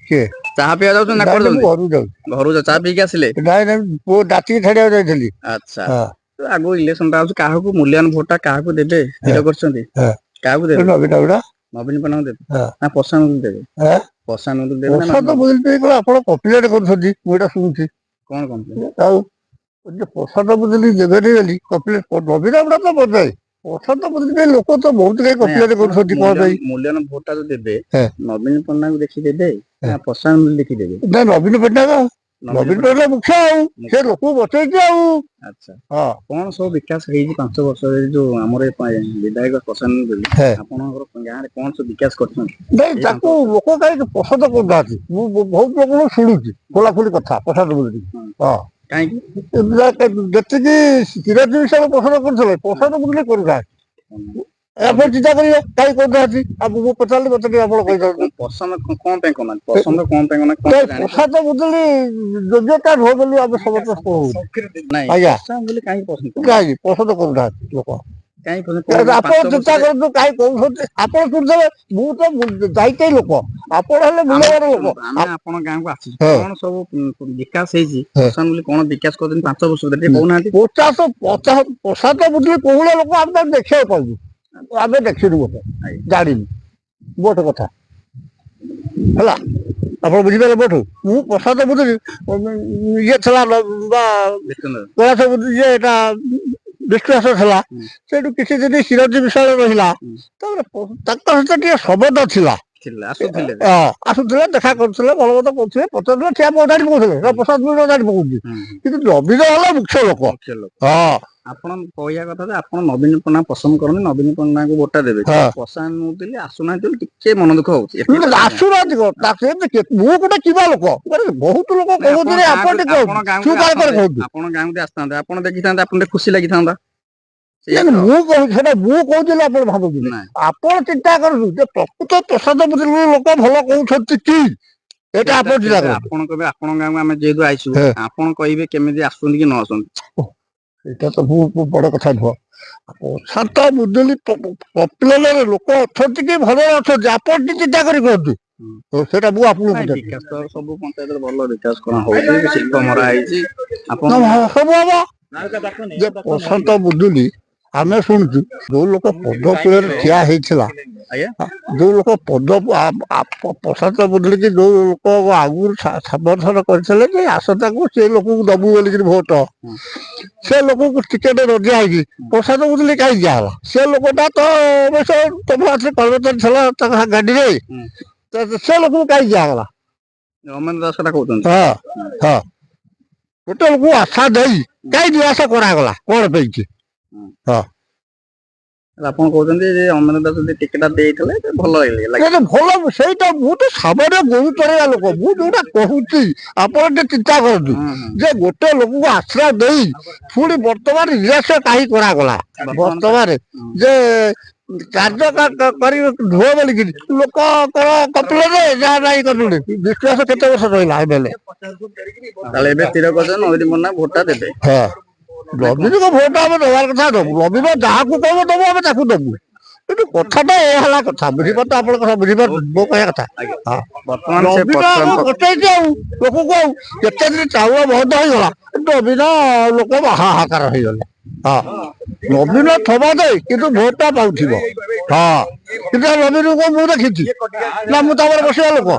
କିଏ ଚାହା ପିଇବା ଯାଉଛନ୍ତି ନା ନାଇଁ କୁଆଡେ ମୁଁ ଯାଉଛନ୍ତି? ଘରକୁ ଯାଉଛି। ଘରକୁ ଚାହା ପିଇକି ଆସିଲେ? ନାଇଁ ନାଇଁ ପୁଅ ଡାକିକି ଛାଡିବାକୁ ଯାଇଥିଲି। ଆଚ୍ଛା, ହଁ ତ ଆଗକୁ ଇଲେକ୍ସନ ଟା ଆଉଛି, କାହାକୁ ମୂଲ୍ୟାୟନ ଭୋଟ ଟା କାହାକୁ ଦେବେ ସ୍ଥିର କରିଛନ୍ତି? ହଁ କାହାକୁ ଦେବେ? ନବୀନ ଗୁଡା ନବୀନ ପଟ୍ଟନାୟକ ଦେବେ ହଁ ନା ପ୍ରଶାନ୍ତ ଦେବେ? ପ୍ରଶାନ୍ତ ଦେବେ ନା ପ୍ରସାଦ ବୁଝିଲି କଣ ଆପଣ କପିଲେଟ କରୁଛନ୍ତି, ମୁଁ ଏଇଟା ଶୁଣୁଛି। କଣ କମ୍ପ୍ଲେନ? ଆଉ ପ୍ରସାଦ ବୁଝିଲି ଦେବେନି ବୋଲି କପିଲେଟ ନବୀନ ଗୁଡା ତ ବଜାଏ ପ୍ରସାଦ ବୁଝିଲି ଲୋକ ତ ବହୁତ କାହିଁ ନାଇଁ, କପିଲେଟ ଆପଣ କରୁଛନ୍ତି କଣ ପାଇଁ? ମୂଲ୍ୟାୟନ ଭୋଟ ଟା ଦେବେ, ହଁ ନବୀନ ପଟ୍ଟନାୟକ ଦେଖି ଦେବେ ନା ପ୍ରଶାନ୍ତ ଦେଖି ଦେବେ? ନା ନବୀନ ପଟ୍ଟନାୟକ ନବୀନ ପଟ୍ଟନାୟକ ମୁଖ୍ୟ ଆଉ ସେ ମୁଖ୍ୟ। ଲୋକକୁ ବଚେଇଛି ଆଉ। ଆଚ୍ଛା, ହଁ କଣ ସବୁ ବିକାଶ ହେଇଛି 5 ବର୍ଷରେ? ଯୋଉ ଆମର ବିଧାୟକ ପ୍ରଶାନ୍ତ ଦେଲେ ହେ ଆପଣଙ୍କର ଗାଁରେ କଣ ସବୁ ବିକାଶ କରିଛନ୍ତି ନାଇଁ ଏଇ 5 ତାକୁ ବର୍ଷରେ? ଲୋକ କାହିଁକି ପସନ୍ଦ କରୁନାହାନ୍ତି? ମୁଁ ବହୁତ ଲୋକଙ୍କୁ ଶୁଣୁଛି ଖୋଲା ଖୋଲି କଥା ପ୍ରସାଦ ବୁଝିଲି। ହଁ, ହଁ କାହିଁକି? ଯେତିକି ଚିରାଚି ବିଷୟରେ ପସନ୍ଦ କରୁଥିଲେ ପ୍ରସାଦ ବୁଝିଲି କରୁନାହାନ୍ତି। ଆପଣ ଚିନ୍ତା କରିବେ କାହିଁ କରୁନାହାନ୍ତି? ଆଉ ମୁଁ ପଚାରିଲି ମତେ ଟିକେ ଆପଣ କହିଥାନ୍ତୁ। ପସନ୍ଦ କଣ ପାଇଁ କରୁନାହାନ୍ତି? ପସନ୍ଦ କଣ ପାଇଁ କରୁନାହାନ୍ତି? କଣ ଜାଣିଛ? ପ୍ରସାଦ ବୁଝିଲି ଯୋଗ୍ୟତା ନୁହଁ ବୋଲି ଆମେ ସମସ୍ତେ କହୁଛୁ। ନାଇଁ, ଆଜ୍ଞା ପ୍ରଶାନ୍ତ ବୋଲି କାହିଁକି ପସନ୍ଦ କରୁନାହାନ୍ତି? କାହିଁକି ପସନ୍ଦ କରୁନାହାନ୍ତି ଲୋକ? କାହିଁକି ପସନ୍ଦ? କଣ ଆପଣ 5 ଚିନ୍ତା ବର୍ଷରେ କରନ୍ତୁ କାହିଁ କହୁଛନ୍ତି? ଆପଣ ଶୁଣିଦେବେ ମୁଁ ତ ଦାୟିତ୍ୱ ଲୋକ, ଆପଣ ହେଲେ ମୂଲ୍ୟବାନ ଲୋକ। ଶୁଣନ୍ତୁ, ଆମେ ଆପଣଙ୍କ ଗାଁକୁ ଆସିଛୁ, ହଁ କଣ ସବୁ ବିକାଶ ହେଇଛି? ହଁ ପ୍ରଶାନ୍ତ ବୋଲି କଣ ବିକାଶ କରିଛନ୍ତି 5 ବର୍ଷ ଭିତରେ ଟିକେ କହୁନାହାନ୍ତି? 50 ପ୍ରସାଦ ବୁଝିଲି କୋଉଭଳିଆ ଲୋକ ଆମେ ତାକୁ ଦେଖିବାକୁ ପାଇବୁ। ଆମେ ଦେଖିନୁ ଗୋଟେ ଜାଣିନୁ ଗୋଟେ କଥା ହେଲା। ଆପଣ ବୁଝିପାରିଲେ ମୋଠୁ ମୁଁ ପ୍ରସାଦ ବୁଝୁଛି ଇଏ ଥିଲା ବା ଦେଖନ୍ତୁ, କୈଳାସ ଇଏ ଏଟା ବିଶ୍ୱାସ ଥିଲା। ସେଇଠୁ କିଛି ଦିନ ସିରାଜ ବିଷୟରେ ରହିଲା, ତାପରେ ତାଙ୍କ ସହିତ ଟିକେ ସମ୍ବନ୍ଧ ଥିଲା। ଆସୁଥିଲେ ଆସୁଥିଲେ ଦେଖା କରୁଥିଲେ, ଭଲ ମନ୍ଦ କରୁଥିଲେ, ପଚାରୁଥିଲେ, ଠିଆ ପଦାରି ପକଉଥିଲେ ପ୍ରସାଦ ପଦାରି ପକଉଛି। କିନ୍ତୁ ନବୀନ ହେଲା ମୁଖ୍ୟ ଲୋକ। ମୁଖ୍ୟ ଲୋକ। ହଁ ଆପଣ କହିବା କଥା ଯେ ଆପଣ ନବୀନ ପଟ୍ଟନାୟକ ପସନ୍ଦ କରନ୍ତି, ନବୀନ ପଟ୍ଟନାୟକଙ୍କୁ ଭୋଟଟା ଦେବେ, ହଁ ପ୍ରଶାନ୍ତ ଦେଲେ ଆସୁନାହାନ୍ତି ବୋଲି ଟିକେ ମନ ଦୁଃଖ ହଉଛି। ଏତିକି କଥା କଣ? ଆସୁନାହାନ୍ତି ମୁଁ ଗୋଟେ କିବା ଲୋକ ବହୁତ ଲୋକ ନାଇଁ, ଆପଣ କହୁଛନ୍ତି ଆପଣ ଗାଁକୁ ଟିକେ ଆପଣ ଗାଁକୁ ଚୁପ ଆସନ୍ତେ, କୁହନ୍ତୁ। ଆପଣ ଗାଁକୁ ଆସିଥାନ୍ତେ, ଆପଣ ଦେଖିଥାନ୍ତେ, ଆପଣ ଟିକେ ଖୁସି ଲାଗିଥାନ୍ତା। ସେଇଆ ନାଇଁ ତ? ମୁଁ କହୁଛି ସେଟା ମୁଁ କହୁଥିଲି ଆପଣ ଭାବୁଥିଲେ। ନାଇଁ, ଆପଣ ଚିନ୍ତା କରନ୍ତୁ ଯେ ପ୍ରକୃତ ପ୍ରସାଦ ବୁଝିଲି ଲୋକ ଭଲ କହୁଛନ୍ତି କି? ଏଇଟା ସେଇଟା ଆପଣ ଚିନ୍ତା ସେଇଟା କରନ୍ତୁ। ଆପଣ କହିବେ, ଆପଣଙ୍କ ଗାଁକୁ ଆମେ ଯେହେତୁ ଆଇଛୁ, ହଁ ଆପଣ କହିବେ କେମିତି ଆସୁଛନ୍ତି କି ନ ଆସୁଛନ୍ତି। ଏଇଟା ତ ମୁଁ ବଡ କଥା ନୁହଁ। ପ୍ରଶାନ୍ତ ବୁଝିଲି ପପୁଲାରରେ ଲୋକ ଅଛନ୍ତି କି ଭଲରେ ଅଛନ୍ତି ଆପଣ ଟିକେ ଚିନ୍ତା କରି କୁହନ୍ତୁ। ସେଇଟା ମୁଁ ଆପଣଙ୍କୁ ନାଇଁ, ପଚାରୁଛି। ବିକାଶ ତ ସବୁ ପଞ୍ଚାୟତରେ ଭଲ ବିକାଶ କଣ ହଉଛି, ଶିଳ୍ପ ମରା ହେଇଛି। ଆପଣ ସବୁ ହବ ଯେ ପ୍ରଶାନ୍ତ ବୁଝୁଲି ଆମେ ଶୁଣୁଛୁ ଯୋଉ ଲୋକ ପଦ କୂଳରେ ଠିଆ ହେଇଥିଲା, ଆଜ୍ଞା, ଯୋଉ ଲୋକ ପଦ ପ୍ରଶାନ୍ତ ବୁଝିଲି ଯୋଉ ଲୋକ ଆଗରୁ ସମର୍ଥନ କରିଥିଲେ ଯେ ଆସନ୍ତାକୁ ସେ ଲୋକକୁ ଦବୁ ବୋଲିକିରି ଭୋଟ, ସେ ଲୋକକୁ ଟିକେଟ ରଦିଆ ହେଇକି ପ୍ରସାଦ ବୁଝିଲି କାହିଁ ଦିଆହେଲା? ସେ ଲୋକଟା ତ ଅବଶ୍ୟ ତମ ହାତରେ କର୍ମଚାରୀ ଥିଲା ତାଙ୍କ ଗାଡିରେ, ସେ ଲୋକକୁ କାହିଁ ଦିଆଗଲା? ଅମେନ୍ଦ୍ର ଦାସ କଥା କହୁଛନ୍ତି? ହଁ ହଁ ଗୋଟେ ଲୋକକୁ ଆଶା ଦେଇ କାହିଁ ନିରାଶ କରାଗଲା କଣ ପାଇଁକି? ହଁ ଆପଣ କହୁଛନ୍ତି ଯେ ଅମେନ୍ଦ୍ର ଦାସ ଯଦି ଟିକେଟ ଦେଇଥିଲେ ଭଲ ଭଲ ସେଇଟା ମୁଁ ତ ସାମାନ୍ୟ ଗୋରୁ ଚଳେଇବା ଲୋକ, ମୁଁ ଯୋଉଟା କହୁଛି ଆପଣ ଟିକେ ଚିନ୍ତା କରନ୍ତୁ ଯେ ଗୋଟେ ଲୋକକୁ ଆଶ୍ରା ଦେଇ ପୁଣି ବର୍ତ୍ତମାନ ନିରାଶ କାହିଁ କରାଗଲା? ବର୍ତ୍ତମାନ ଯେ କାର୍ଯ୍ୟ କରି ଢୁଅ ବୋଲିକିରି ଲୋକ କଣ କପିଲେ ଯାହା ନାହିଁ କଲୁଣି ବିଶ୍ୱାସ କେତେ ବର୍ଷ ରହିଲା ଏମଏଲଏ? ତାହେଲେ ଏବେ ସ୍ଥିର କରିଛନ୍ତି ନବୀନ ପଟ୍ଟନାୟକ ଭୋଟଟା ଦେବେ? ହଁ ନା କଣ? ନବୀନକୁ ଭୋଟ ଆମେ ଦେବାର କଥା ଦବୁ, ନବୀନ ଯାହାକୁ କହିବ ଦବୁ, ଆମେ ତାକୁ ଦବୁ। କିନ୍ତୁ କଥାଟା ଏ ହେଲା କଥା ବୁଝିପାରୁଛ ଆପଣଙ୍କ କଥା ବୁଝିପାରୁଛୁ ମୋ କହିବା କଥା। ହଁ ବର୍ତ୍ତମାନ ସେ ନବୀନ ଆମ କଟେଇଛି ଆଉ ଲୋକକୁ ଆଉ କେତେ ଦିନ ଚାଉଳ ବନ୍ଦ ହେଇଗଲା ନବୀନ ଲୋକ ହାହାକାର ହେଇଗଲେ। ହଁ ନବୀନ ଥବା ଦେଇ କିନ୍ତୁ ଭୋଟଟା ପାଉଥିବ। ହଁ କିନ୍ତୁ ନବୀନକୁ ମୁଁ ଦେଖିଛି ନା ମୁଁ ତାପରେ ବସିବା ଲୋକ?